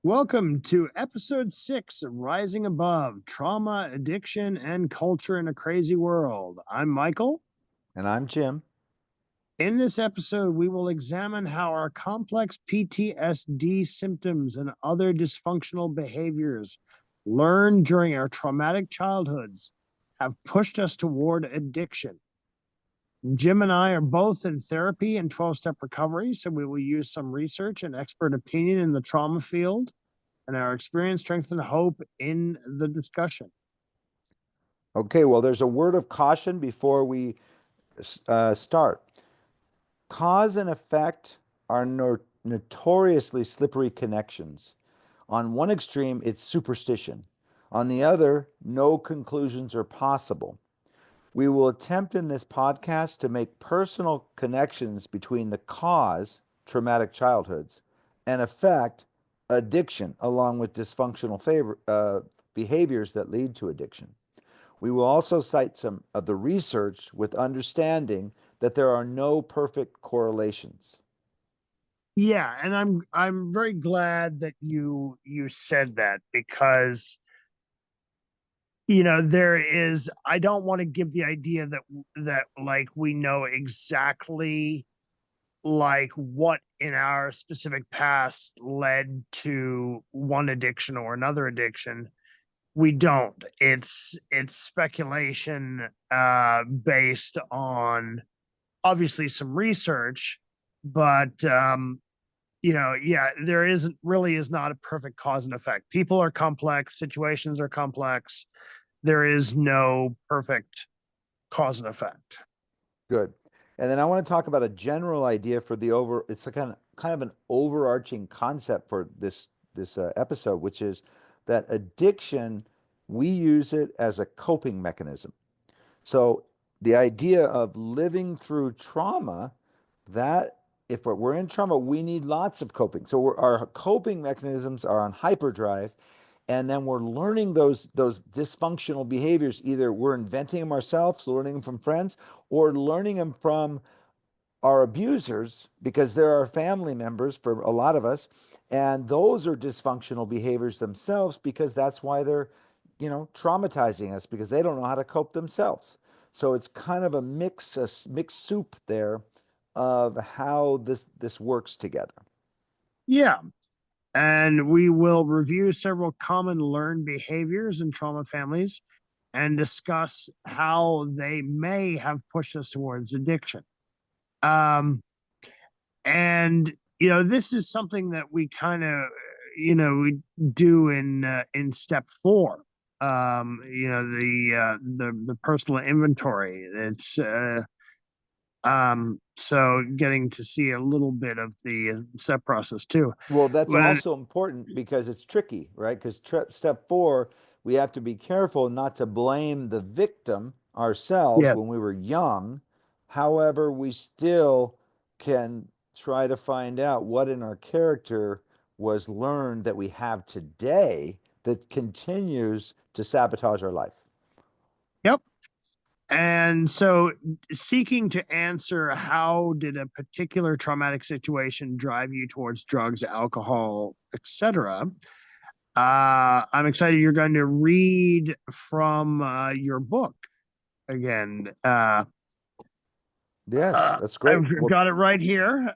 Welcome to episode 6 of Rising Above Trauma, Addiction, and Culture in a Crazy World. I'm Michael. And I'm Jim. In this episode, we will examine how our complex PTSD symptoms and other dysfunctional behaviors learned during our traumatic childhoods have pushed us toward addiction. Jim and I are both in therapy and 12-step recovery, so we will use some research and expert opinion in the trauma field and our experience, strength, and hope in the discussion. Okay, well, there's a word of caution before we start. Cause and effect are notoriously slippery connections. On one extreme, it's superstition. On the other, no conclusions are possible. We will attempt in this podcast to make personal connections between the cause, traumatic childhoods, and effect, addiction, along with dysfunctional behaviors that lead to addiction. We will also cite some of the research with understanding that there are no perfect correlations. Yeah, and I'm very glad that you said that because there is I don't want to give the idea that like we know exactly like what in our specific past led to one addiction or another addiction. We don't. It's speculation based on obviously some research, but yeah, there isn't really is not a perfect cause and effect. People are complex, situations are complex. There is no perfect cause and effect. Good. And then I want to talk about a general idea for it's a kind of an overarching concept for this episode, which is that addiction, we use it as a coping mechanism. So the idea of living through trauma, that if we're in trauma, we need lots of coping. So our coping mechanisms are on hyperdrive, and then we're learning those dysfunctional behaviors. Either we're inventing them ourselves, learning them from friends, or learning them from our abusers because they're our family members for a lot of us. And those are dysfunctional behaviors themselves because that's why they're, traumatizing us because they don't know how to cope themselves. So it's kind of a mixed soup there of how this works together. Yeah. And we will review several common learned behaviors in trauma families and discuss how they may have pushed us towards addiction. Um, and this is something that we kind of we do in step 4. The personal inventory. It's so getting to see a little bit of the step process too. Well, that's But also important because it's tricky, right? Because step 4, we have to be careful not to blame the victim ourselves yeah, when we were young. However, we still can try to find out what in our character was learned that we have today that continues to sabotage our life. yep. And so seeking to answer how did a particular traumatic situation drive you towards drugs, alcohol, etc. I'm excited you're going to read from your book again. Yes, that's great. I've Well, got it right here.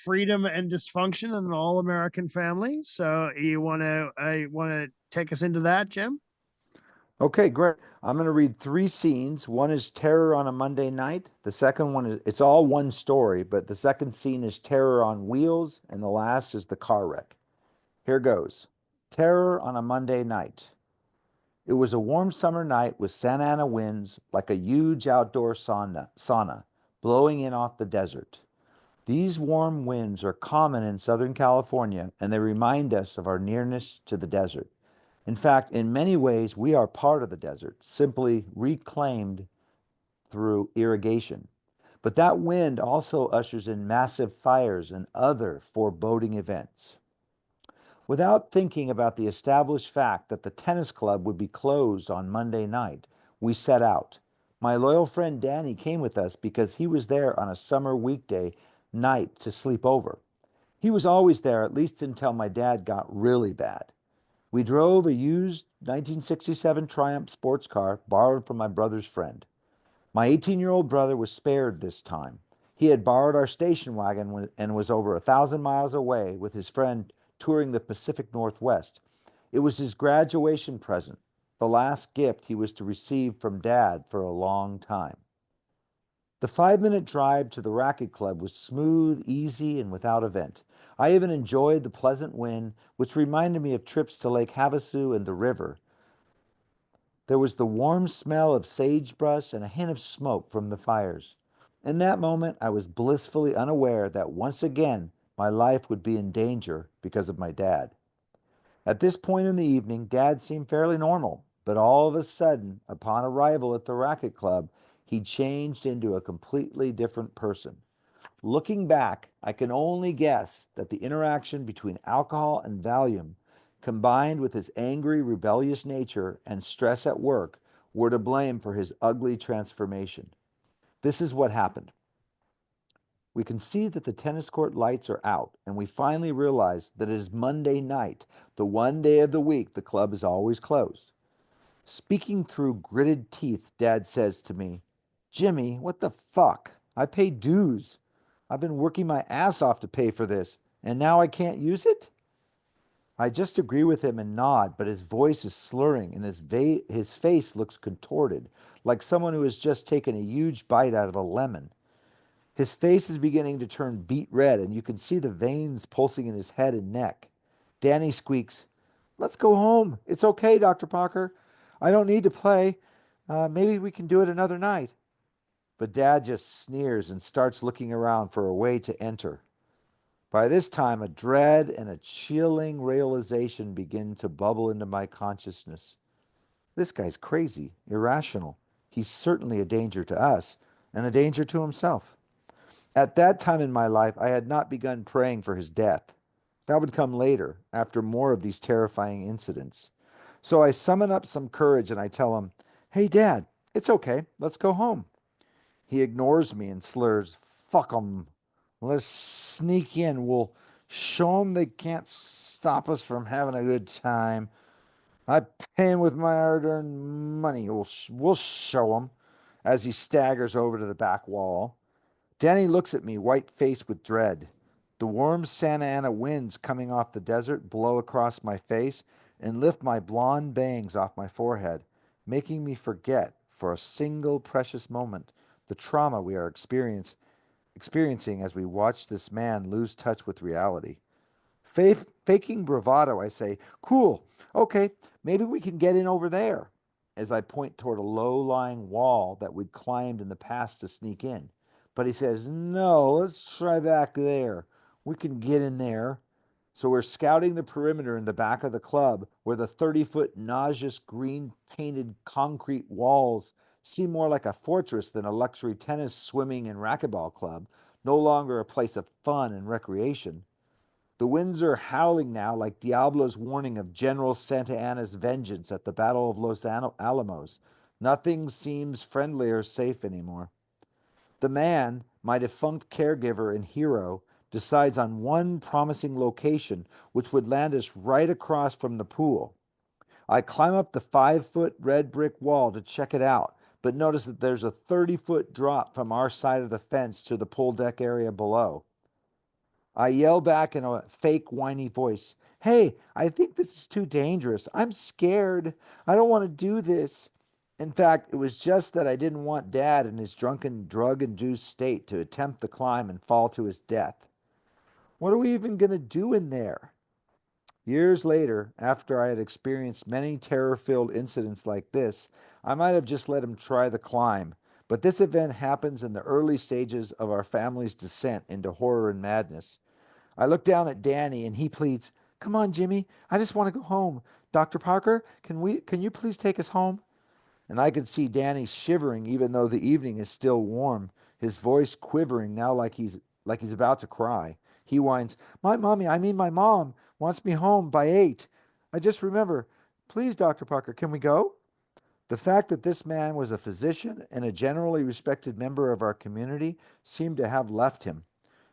Freedom and Dysfunction in an All-American Family. So you want to take us into that, Jim? okay, great. I'm going to read 3 scenes. One is terror on a Monday night. The second one is, it's all one story, but the second scene is terror on wheels, and the last is the car wreck. Here goes. Terror on a Monday night. It was a warm summer night with Santa Ana winds like a huge outdoor sauna blowing in off the desert. These warm winds are common in Southern California, and they remind us of our nearness to the desert. In fact, in many ways, we are part of the desert, simply reclaimed through irrigation. But that wind also ushers in massive fires and other foreboding events. Without thinking about the established fact that the tennis club would be closed on Monday night, we set out. My loyal friend Danny came with us because he was there on a summer weekday night to sleep over. He was always there, at least until my dad got really bad. We drove a used 1967 Triumph sports car borrowed from my brother's friend. My 18-year-old brother was spared this time. He had borrowed our station wagon and was over 1,000 miles away with his friend touring the Pacific Northwest. It was his graduation present, the last gift he was to receive from Dad for a long time. The 5 minute drive to the racket club was smooth, easy, and without event. I even enjoyed the pleasant wind, which reminded me of trips to Lake Havasu and the river. There was the warm smell of sagebrush and a hint of smoke from the fires. In that moment, I was blissfully unaware that once again my life would be in danger because of my dad. At this point in the evening, Dad seemed fairly normal, but all of a sudden, upon arrival at the racket club, he changed into a completely different person. Looking back, I can only guess that the interaction between alcohol and Valium, combined with his angry, rebellious nature and stress at work, were to blame for his ugly transformation. This is what happened. We can see that the tennis court lights are out, and we finally realize that it is Monday night, the one day of the week the club is always closed. Speaking through gritted teeth, Dad says to me, "Jimmy, what the fuck? I pay dues. I've been working my ass off to pay for this, and now I can't use it?" I just agree with him and nod, but his voice is slurring and his face looks contorted, like someone who has just taken a huge bite out of a lemon. His face is beginning to turn beet red, and you can see the veins pulsing in his head and neck. Danny squeaks, "Let's go home. It's okay, Dr. Parker. I don't need to play. Maybe we can do it another night." But Dad just sneers and starts looking around for a way to enter. By this time, a dread and a chilling realization begin to bubble into my consciousness. This guy's crazy, irrational. He's certainly a danger to us and a danger to himself. At that time in my life, I had not begun praying for his death. That would come later, after more of these terrifying incidents. So I summon up some courage and I tell him, "Hey, Dad, it's okay. Let's go home." He ignores me and slurs, "Fuck 'em. Let's sneak in. We'll show 'em they can't stop us from having a good time. I pay 'em with my hard-earned money. We'll show 'em," as he staggers over to the back wall. Danny looks at me, white-faced with dread. The warm Santa Ana winds coming off the desert blow across my face and lift my blonde bangs off my forehead, making me forget for a single precious moment the trauma we are experiencing as we watch this man lose touch with reality. Faking bravado, I say, "Cool. Okay, maybe we can get in over there," as I point toward a low-lying wall that we'd climbed in the past to sneak in. But he says, "No, let's try back there. We can get in there." So we're scouting the perimeter in the back of the club where the 30-foot nauseous green painted concrete walls seem more like a fortress than a luxury tennis, swimming, and racquetball club, no longer a place of fun and recreation. The winds are howling now like Diablo's warning of General Santa Anna's vengeance at the Battle of Los Alamos. Nothing seems friendly or safe anymore. The man, my defunct caregiver and hero, decides on one promising location which would land us right across from the pool. I climb up the 5 foot red brick wall to check it out, but notice that there's a 30-foot drop from our side of the fence to the pool deck area below. I yell back in a fake whiny voice, "Hey, I think this is too dangerous. I'm scared. I don't want to do this." In fact, it was just that I didn't want Dad in his drunken, drug induced state to attempt the climb and fall to his death. What are we even going to do in there? Years later, after I had experienced many terror filled incidents like this, I might have just let him try the climb. But this event happens in the early stages of our family's descent into horror and madness. I look down at Danny and he pleads, "Come on, Jimmy. I just want to go home. Dr. Parker, can you please take us home?" And I could see Danny shivering even though the evening is still warm, his voice quivering now like he's about to cry. He whines, my mom wants me home by 8. I just remember, please, Dr. Parker, can we go?" The fact that this man was a physician and a generally respected member of our community seemed to have left him.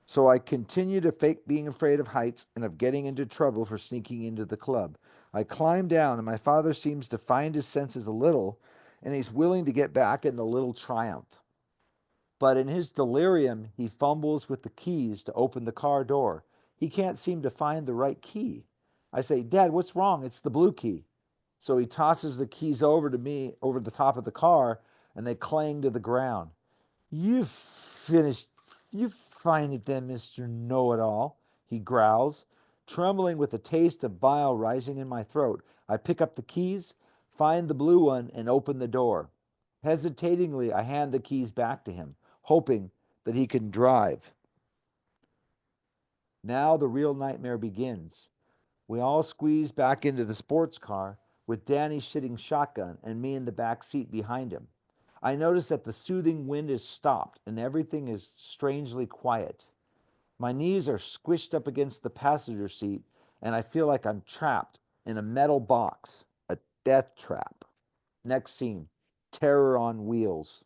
So I continue to fake being afraid of heights and of getting into trouble for sneaking into the club. I climb down, and my father seems to find his senses a little, and he's willing to get back in a little triumph. But in his delirium, he fumbles with the keys to open the car door. He can't seem to find the right key. I say, Dad, what's wrong? It's the blue key. So he tosses the keys over to me over the top of the car, and they clang to the ground. You've finished. You find it then, Mr. Know It All, he growls. Trembling with a taste of bile rising in my throat, I pick up the keys, find the blue one, and open the door. Hesitatingly, I hand the keys back to him, hoping that he can drive. Now the real nightmare begins. We all squeeze back into the sports car, with Danny sitting shotgun and me in the back seat behind him. I notice that the soothing wind is stopped and everything is strangely quiet. My knees are squished up against the passenger seat, and I feel like I'm trapped in a metal box, a death trap. Next scene, terror on wheels.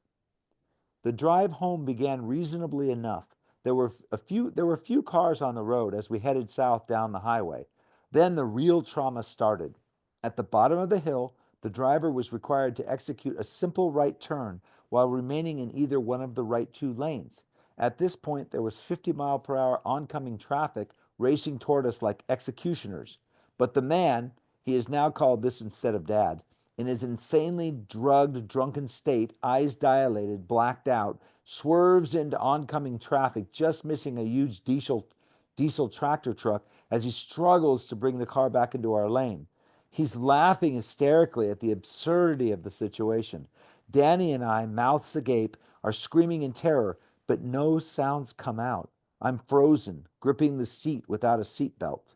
The drive home began reasonably enough. There were few cars on the road as we headed south down the highway. Then the real trauma started. At the bottom of the hill, the driver was required to execute a simple right turn while remaining in either one of the right two lanes. At this point, there was 50-mile-per-hour oncoming traffic racing toward us like executioners. But the man, he is now called this instead of Dad, in his insanely drugged, drunken state, eyes dilated, blacked out, swerves into oncoming traffic, just missing a huge diesel tractor truck as he struggles to bring the car back into our lane. He's laughing hysterically at the absurdity of the situation. Danny and I, mouths agape, are screaming in terror, but no sounds come out. I'm frozen, gripping the seat without a seatbelt.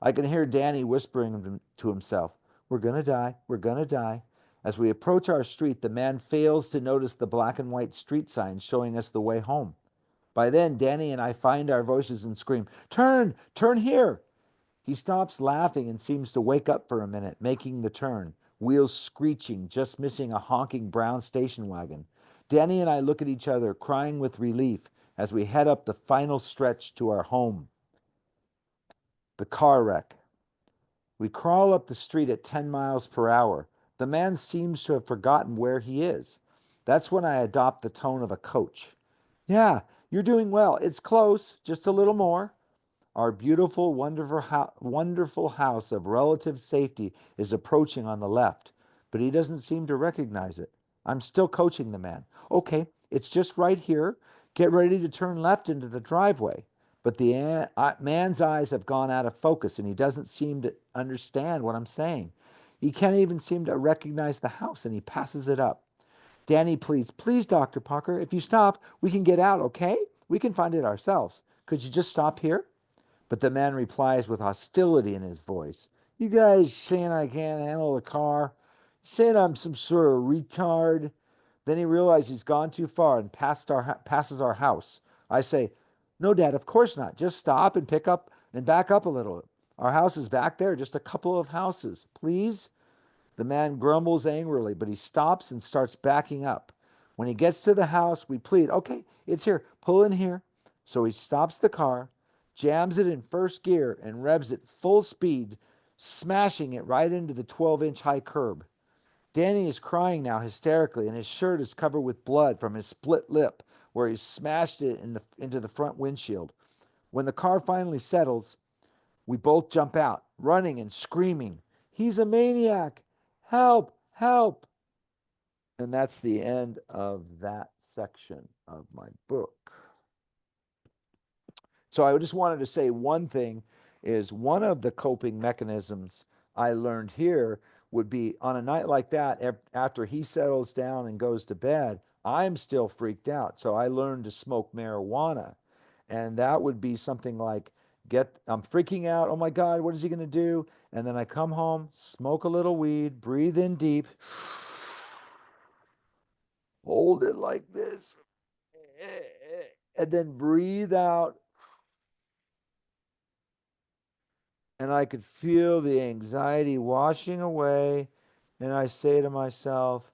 I can hear Danny whispering to himself, We're going to die. We're going to die. As we approach our street, the man fails to notice the black and white street sign showing us the way home. By then, Danny and I find our voices and scream, Turn! Turn here! He stops laughing and seems to wake up for a minute, making the turn, wheels screeching, just missing a honking brown station wagon. Danny and I look at each other, crying with relief as we head up the final stretch to our home. The car wreck. We crawl up the street at 10 miles per hour. The man seems to have forgotten where he is. That's when I adopt the tone of a coach. Yeah, you're doing well. It's close, just a little more. Our beautiful, wonderful house of relative safety is approaching on the left, but he doesn't seem to recognize it. I'm still coaching the man. Okay, it's just right here. Get ready to turn left into the driveway. But the man's eyes have gone out of focus and he doesn't seem to understand what I'm saying. He can't even seem to recognize the house and he passes it up. Danny, please, please, Dr. Parker, if you stop, we can get out, okay? We can find it ourselves. Could you just stop here? But the man replies with hostility in his voice. You guys saying I can't handle the car? Saying I'm some sort of retard? Then he realizes he's gone too far and passes our house. I say, No, Dad, of course not. Just stop and pick up and back up a little. Our house is back there, just a couple of houses. Please? The man grumbles angrily, but he stops and starts backing up. When he gets to the house, we plead, Okay, it's here. Pull in here. So he stops the car, jams it in first gear, and revs it full speed, smashing it right into the 12-inch high curb. Danny is crying now hysterically, and his shirt is covered with blood from his split lip where he smashed it into the front windshield. When the car finally settles, we both jump out, running and screaming, He's a maniac! Help! Help! And that's the end of that section of my book. So I just wanted to say one thing is one of the coping mechanisms I learned here would be on a night like that, after he settles down and goes to bed, I'm still freaked out. So I learned to smoke marijuana. And that would be something like, I'm freaking out. Oh my God, what is he going to do? And then I come home, smoke a little weed, breathe in deep, hold it like this, and then breathe out. And I could feel the anxiety washing away. And I say to myself,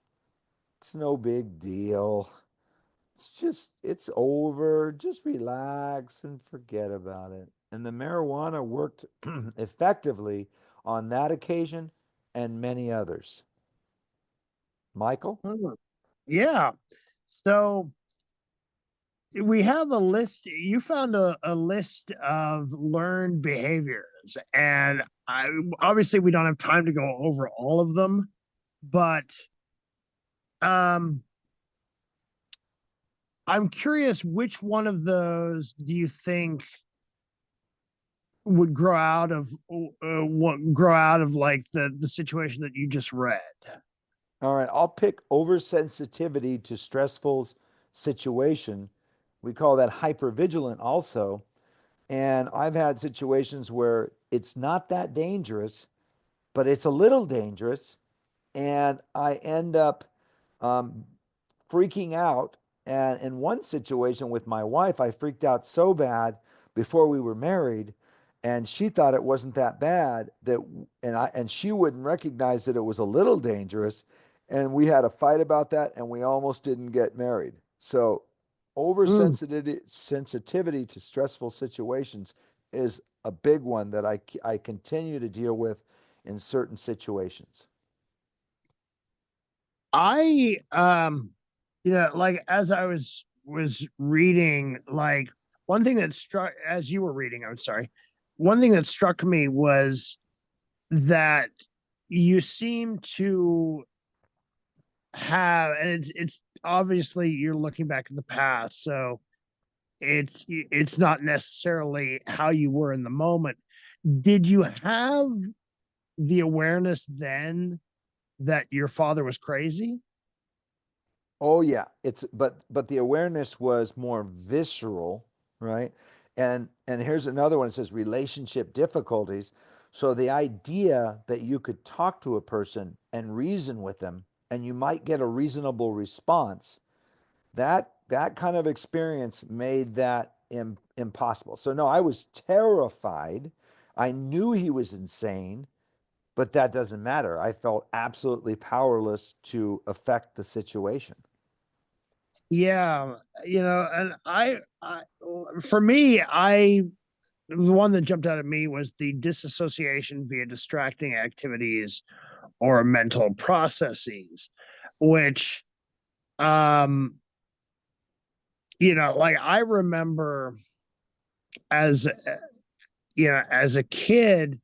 it's no big deal. it's over. Just relax and forget about it. And the marijuana worked effectively on that occasion and many others. Michael? Hmm. Yeah. So we have a list. You found a list of learned behaviors, and obviously we don't have time to go over all of them, but um, I'm curious which one of those do you think would grow out of like the situation that you just read? All right, I'll pick oversensitivity to stressful situation. We call that hypervigilant also. And I've had situations where it's not that dangerous, but it's a little dangerous. And I end up um, freaking out. And in one situation with my wife, I freaked out so bad before we were married, and she thought it wasn't that bad that, and she wouldn't recognize that it was a little dangerous, and we had a fight about that, and we almost didn't get married. So, Mm. sensitivity to stressful situations is a big one that I continue to deal with in certain situations. I like as I was reading, like one thing that struck as you were reading, I'm sorry, one thing that struck me was that you seem to have, and it's obviously you're looking back at the past, so it's not necessarily how you were in the moment. Did you have the awareness then that your father was crazy? Oh yeah, it's but the awareness was more visceral, right? And here's another one. It says relationship difficulties. So the idea that you could talk to a person and reason with them and you might get a reasonable response, that kind of experience made that impossible. So no, I was terrified. I knew he was insane, but that doesn't matter. I felt absolutely powerless to affect the situation. Yeah, and for me, the one that jumped out at me was the disassociation via distracting activities or mental processes, which, um, like I remember as as a kid,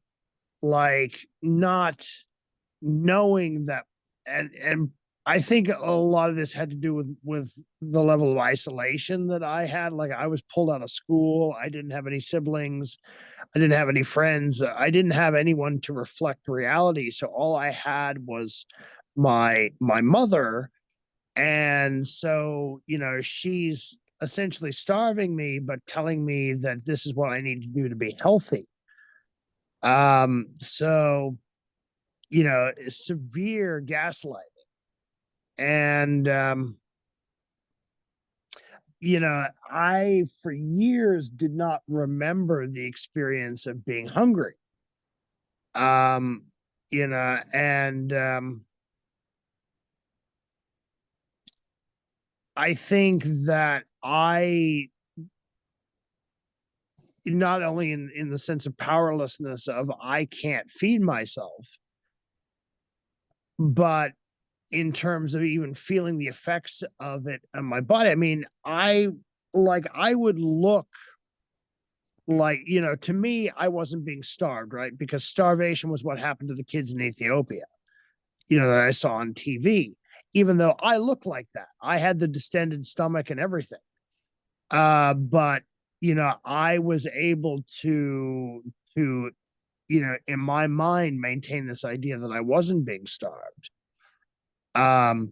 like not knowing that, and I think a lot of this had to do with the level of isolation that I had. Like I was pulled out of school. I didn't have any siblings. I didn't have any friends. I didn't have anyone to reflect reality. So all I had was my mother. And so, she's essentially starving me, but telling me that this is what I need to do to be healthy. So, severe gaslight. And I for years did not remember the experience of being hungry. Um, and I think that I not only in the sense of powerlessness of I can't feed myself, but in terms of even feeling the effects of it on my body. I mean, I would look like, to me, I wasn't being starved, right? Because starvation was what happened to the kids in Ethiopia, that I saw on TV. Even though I looked like that, I had the distended stomach and everything. But I was able to in my mind maintain this idea that I wasn't being starved. Um,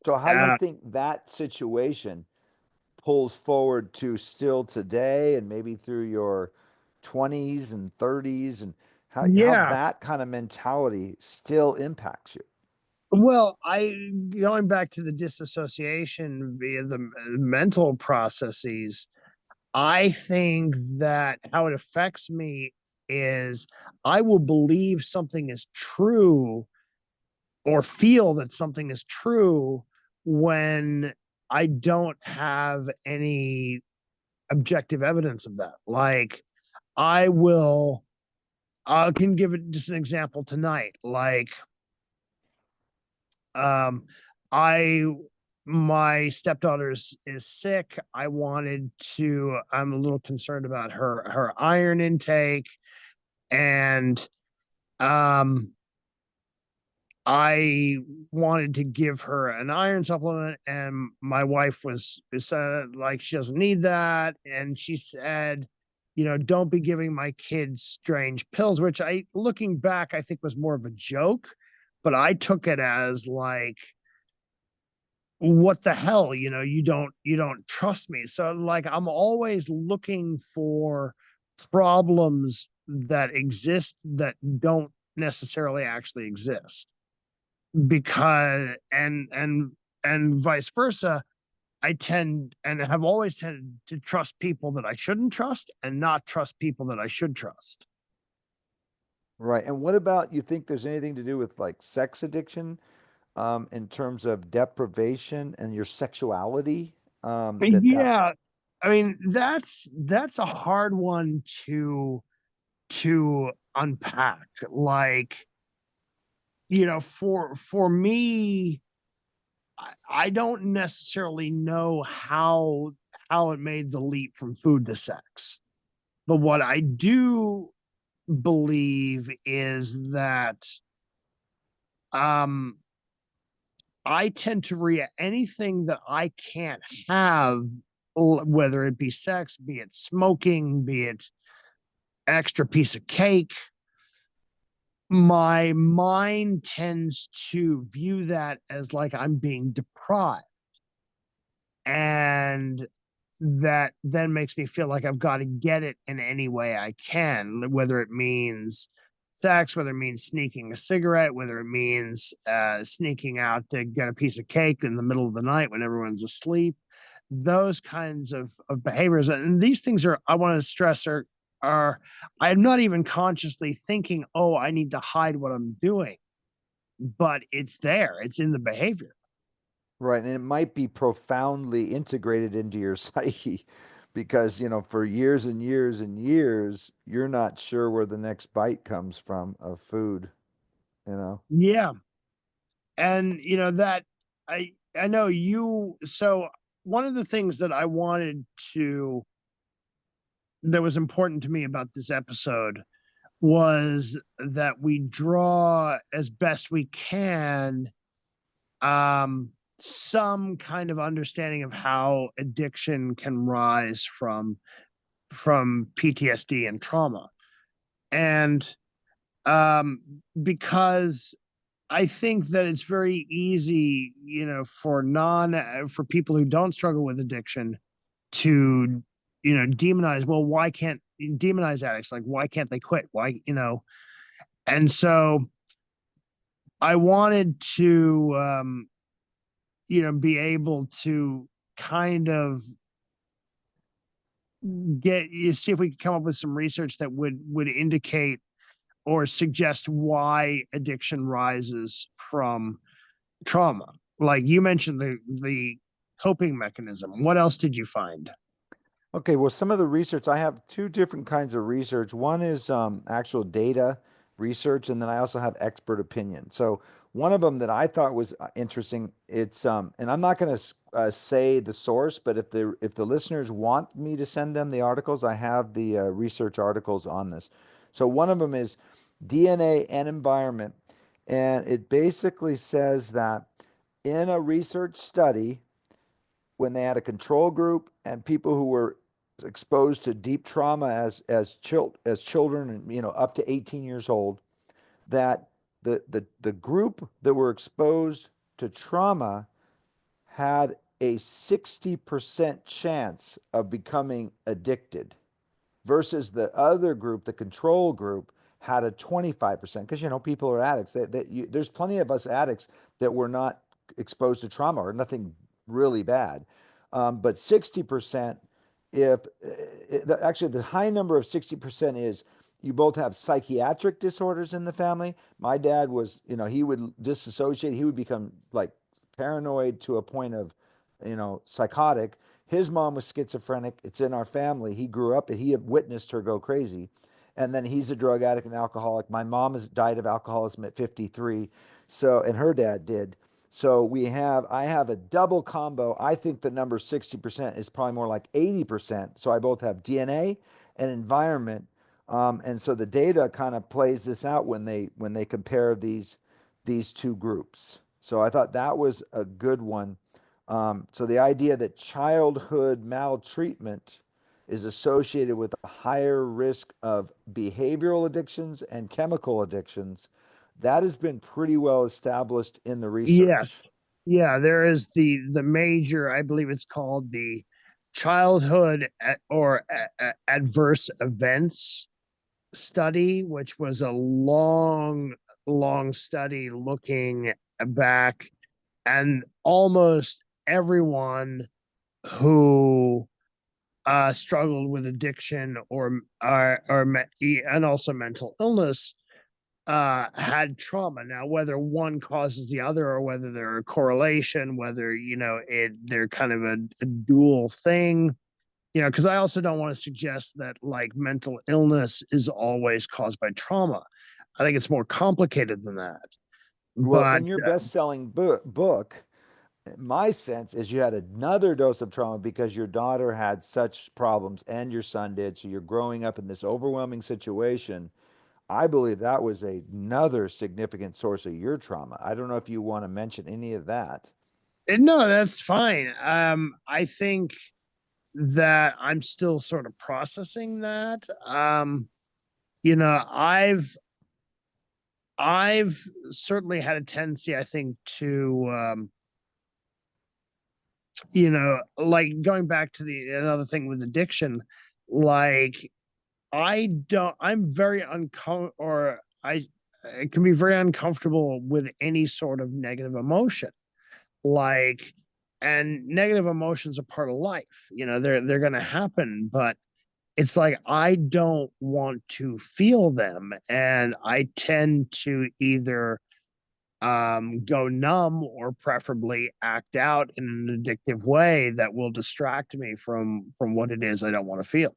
So how do you uh, think that situation pulls forward to still today and maybe through your 20s and 30s and how yeah. that kind of mentality still impacts you? Well, I going back to the disassociation via the mental processes, I think that how it affects me is I will believe something is true or feel that something is true when I don't have any objective evidence of that. Like, I will, I can give it just an example tonight. Like, um, I, my stepdaughter is sick. I'm a little concerned about her iron intake, and um, I wanted to give her an iron supplement, and my wife was said like she doesn't need that, and she said, don't be giving my kids strange pills, which I, looking back, I think was more of a joke, but I took it as like, what the hell, you don't trust me. So like, I'm always looking for problems that exist that don't necessarily actually exist, because and vice versa. I tend and have always tended to trust people that I shouldn't trust and not trust people that I should trust. Right. And what about, you think there's anything to do with like sex addiction, in terms of deprivation and your sexuality? That Yeah, I mean, that's a hard one to unpack. Like, for me, I don't necessarily know how it made the leap from food to sex. But what I do believe is that um I tend to react anything that I can't have, whether it be sex, be it smoking, be it extra piece of cake. My mind tends to view that as like I'm being deprived. And that then makes me feel like I've got to get it in any way I can, whether it means sex, whether it means sneaking a cigarette, whether it means sneaking out to get a piece of cake in the middle of the night when everyone's asleep. Those kinds of behaviors, and these things are, I want to stress, are I'm not even consciously thinking, oh, I need to hide what I'm doing, but it's there, it's in the behavior. Right, and it might be profoundly integrated into your psyche because, for years and years and years, you're not sure where the next bite comes from of food, you know? Yeah, and that I know you. So one of the things that I wanted to that was important to me about this episode was that we draw as best we can um some kind of understanding of how addiction can rise from PTSD and trauma. And because I think that it's very easy, for people who don't struggle with addiction to, demonize. Well, why can't demonize addicts? Like, why can't they quit? Why? And so I wanted to, be able to kind of see if we could come up with some research that would indicate or suggest why addiction rises from trauma. Like you mentioned, the coping mechanism. What else did you find? Okay, well, some of the research, I have two different kinds of research. One is actual data research, and then I also have expert opinion. So one of them that I thought was interesting, and I'm not going to say the source, but if the listeners want me to send them the articles, I have the research articles on this. So one of them is DNA and environment, and it basically says that in a research study, when they had a control group and people who were exposed to deep trauma as children, and up to 18 years old, that the group that were exposed to trauma had a 60% chance of becoming addicted versus the other group, the control group, had a 25%. Because, people are addicts. There's plenty of us addicts that were not exposed to trauma or nothing really bad. But 60%, if actually the high number of 60% is you both have psychiatric disorders in the family. My dad was, he would disassociate. He would become like paranoid to a point of psychotic. His mom was schizophrenic. It's in our family. He grew up, he had witnessed her go crazy. And then he's a drug addict and alcoholic. My mom has died of alcoholism at 53. So, and her dad did. So I have a double combo. I think the number 60% is probably more like 80%. So I both have DNA and environment. And so the data kind of plays this out when they compare these two groups. So I thought that was a good one. So the idea that childhood maltreatment is associated with a higher risk of behavioral addictions and chemical addictions, that has been pretty well established in the Yes. research. Yeah, there is the major, I believe it's called the childhood adverse events study, which was a long study looking back, and almost everyone who struggled with addiction and also mental illness had trauma. Now, whether one causes the other or whether they're a correlation, whether they're kind of a dual thing, because I also don't want to suggest that like mental illness is always caused by trauma. I think it's more complicated than that. Well, But in your best-selling book, my sense is you had another dose of trauma because your daughter had such problems and your son did. So you're growing up in this overwhelming situation. I believe that was another significant source of your trauma. I don't know if you want to mention any of that. no, that's fine. I think that I'm still sort of processing that. You know, I've certainly had a tendency, I think, to like going back to the another thing with addiction, like I'm very uncomfortable, or I can be very uncomfortable with any sort of negative emotion. Like, and negative emotions are part of life. They're gonna happen, but it's like I don't want to feel them, and I tend to either go numb or preferably act out in an addictive way that will distract me from what it is I don't want to feel.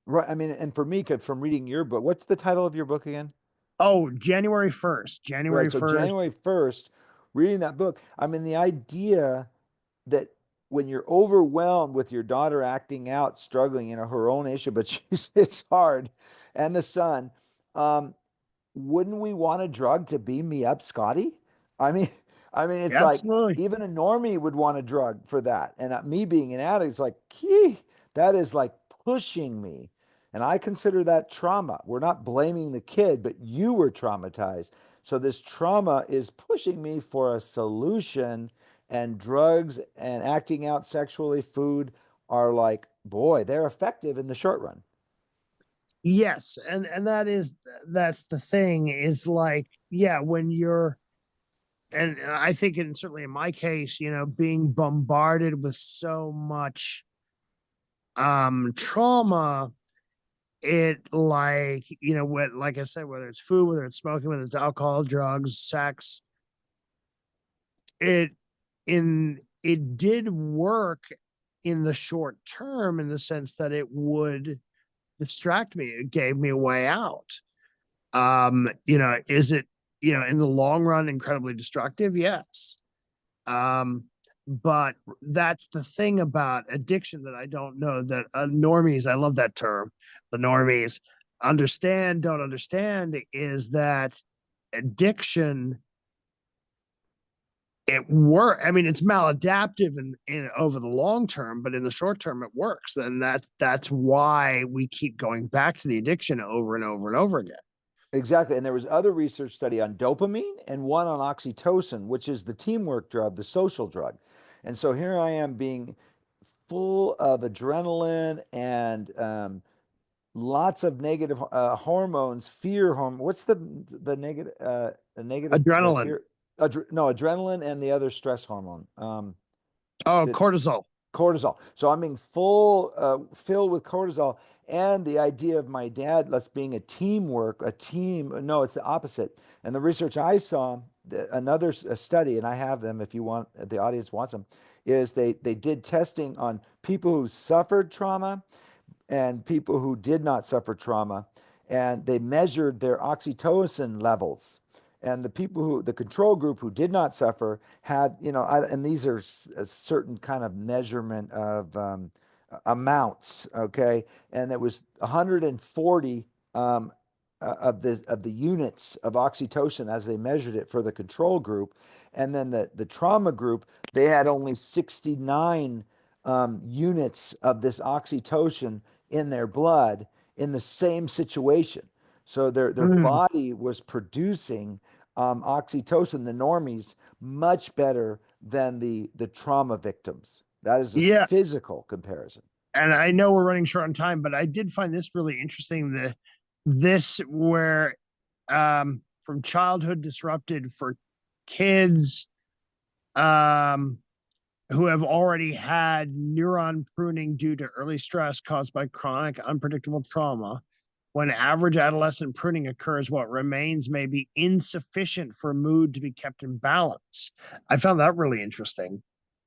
Right. I mean, and for me, 'cause from reading your book, what's the title of your book again? Oh, January 1st. Right. January So 1st. January 1st, reading that book, I mean, the idea that when you're overwhelmed with your daughter acting out, struggling, her own issue, but it's hard, and the son, um, wouldn't we want a drug to beam me up, Scotty? I mean, it's like Absolutely. even a normie would want a drug for that. And me being an addict, it's like, gee, that is like pushing me. And I consider that trauma. We're not blaming the kid, but you were traumatized. So this trauma is pushing me for a solution, and drugs and acting out sexually, food are like, boy, they're effective in the short run. Yes, and that's the thing, is like, yeah, when you're, and I think, and certainly in my case, being bombarded with so much trauma, it, like, what, like I said, whether it's food, whether it's smoking, whether it's alcohol, drugs, sex, it it did work in the short term, in the sense that it would distract me. It gave me a way out. Is it, in the long run incredibly destructive? Yes. Um, but that's the thing about addiction that I don't know that normies, I love that term, the normies don't understand, is that addiction, it work. I mean, it's maladaptive in over the long term, but in the short term, it works. And that's why we keep going back to the addiction over and over and over again. Exactly. And there was other research study on dopamine and one on oxytocin, which is the teamwork drug, the social drug. And so here I am being full of adrenaline and lots of negative hormones, fear hormone. What's the negative the Adrenaline. fear? No, adrenaline and the other stress hormone. Oh, That cortisol. cortisol. So I'm being filled with cortisol, and the idea of my dad, let's being a teamwork, a team. No, it's the opposite. And the research I saw, another study, and I have them if you want, the audience wants them, is they did testing on people who suffered trauma and people who did not suffer trauma, and they measured their oxytocin levels. And the people who, the control group who did not suffer had, and these are a certain kind of measurement of amounts, okay? And it was 140 of the units of oxytocin as they measured it for the control group. And then the trauma group, they had only 69 units of this oxytocin in their blood in the same situation. So their Mm, body was producing oxytocin, the normies, much better than the trauma victims. That is a yeah. physical comparison. And I know we're running short on time, but I did find this really interesting. This where from childhood disrupted for kids um, who have already had neuron pruning due to early stress caused by chronic unpredictable trauma. When average adolescent pruning occurs, what remains may be insufficient for mood to be kept in balance. I found that really interesting.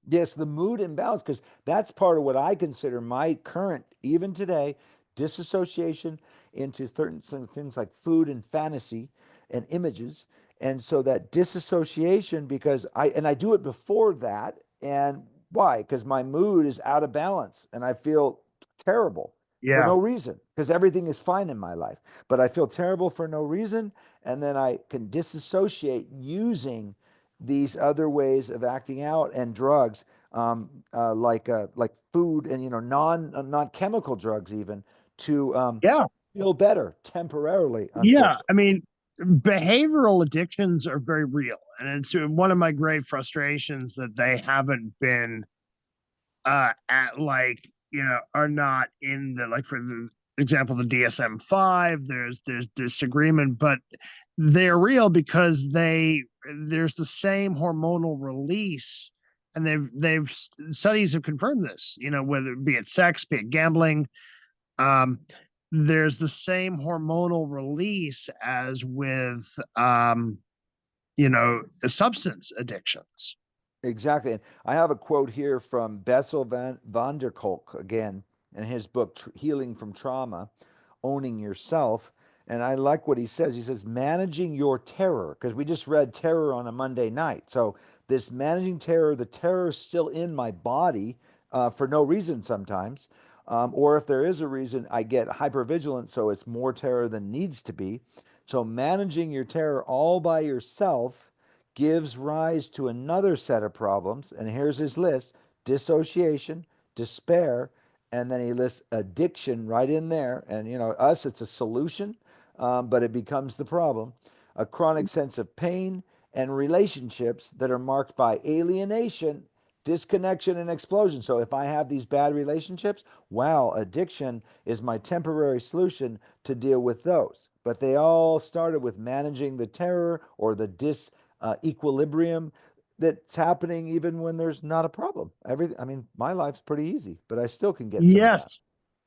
Yes, the mood imbalance, because that's part of what I consider my current, even today, disassociation into certain things like food and fantasy and images. And so that disassociation, because I do it before that. And why? Because my mood is out of balance and I feel terrible for Yeah. no reason, because everything is fine in my life. But I feel terrible for no reason. And then I can disassociate using these other ways of acting out and drugs, like food and non chemical drugs even to Yeah. feel better temporarily, Yeah. I unfortunately. mean, behavioral addictions are very real. And it's one of my great frustrations that they haven't been at like are not in the like for the example the DSM-5. There's disagreement, but they're real because there's the same hormonal release, and they've studies have confirmed this. Whether it be it sex, be it gambling, um, there's the same hormonal release as with substance addictions. Exactly. And I have a quote here from Bessel van der Kolk again in his book, Healing from Trauma, Owning Yourself. And I like what he says. He says, managing your terror, because we just read terror on a Monday night. So, this managing terror, the terror is still in my body for no reason sometimes. Or if there is a reason, I get hypervigilant. So, it's more terror than needs to be. So, managing your terror all by yourself gives rise to another set of problems. And here's his list: dissociation, despair, and then he lists addiction right in there. And, us, it's a solution, but it becomes the problem. A chronic sense of pain and relationships that are marked by alienation, disconnection, and explosion. So if I have these bad relationships, wow, addiction is my temporary solution to deal with those. But they all started with managing the terror or the equilibrium that's happening even when there's not a problem. I mean, my life's pretty easy, but I still can get some of that. Yes.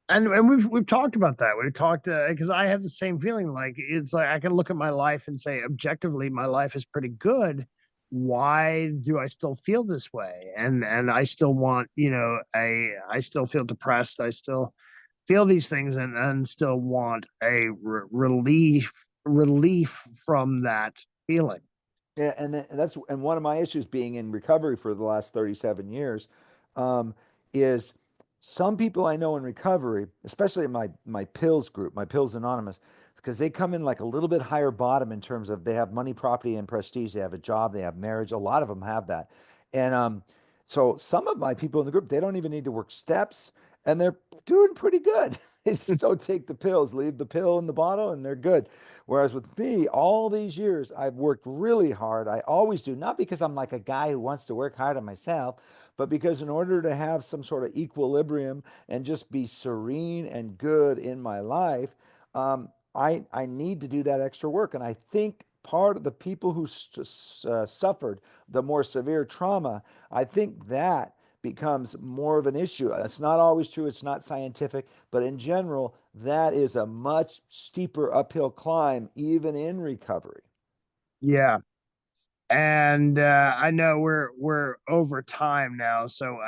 And we've talked about that. We've talked because I have the same feeling. Like it's like I can look at my life and say objectively, my life is pretty good. Why do I still feel this way? And I still want, I still feel depressed. I still feel these things, and still want a relief from that feeling. Yeah, and one of my issues being in recovery for the last 37 years, um, is some people I know in recovery, especially in my pills group, my Pills Anonymous, because they come in like a little bit higher bottom in terms of they have money, property, and prestige. They have a job, they have marriage. A lot of them have that, and so some of my people in the group, they don't even need to work steps, and they're doing pretty good. They just don't take the pills, leave the pill in the bottle, and they're good. Whereas with me, all these years, I've worked really hard. I always do, not because I'm like a guy who wants to work hard on myself, but because in order to have some sort of equilibrium and just be serene and good in my life, I need to do that extra work. And I think part of the people who suffered the more severe trauma, I think that becomes more of an issue. It's not always true, it's not scientific, but in general, that is a much steeper uphill climb, even in recovery. Yeah. And I know we're over time now, so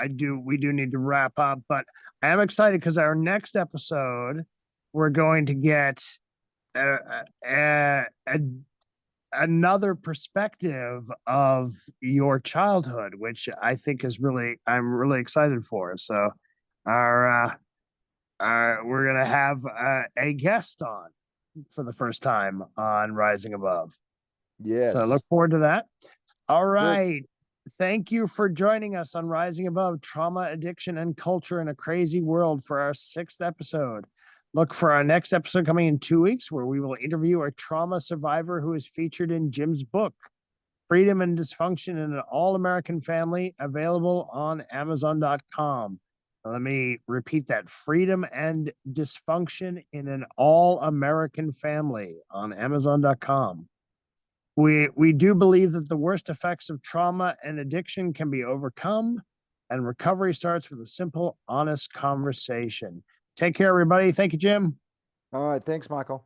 we do need to wrap up. But I am excited because our next episode we're going to get a, a another perspective of your childhood, which I think is I'm really excited for. So our we're gonna have a guest on for the first time on Rising Above. So I Yes. look forward to that. All Good. right. Thank you for joining us on Rising Above Trauma, Addiction, and Culture in a Crazy World for our 6th episode. Look for our next episode coming in 2 weeks, where we will interview a trauma survivor who is featured in Jim's book, Freedom and Dysfunction in an All American Family, available on Amazon.com. Let me repeat that: Freedom and Dysfunction in an All American Family on Amazon.com. We do believe that the worst effects of trauma and addiction can be overcome, and recovery starts with a simple, honest conversation. Take care, everybody. Thank you, Jim. All right. Thanks, Michael.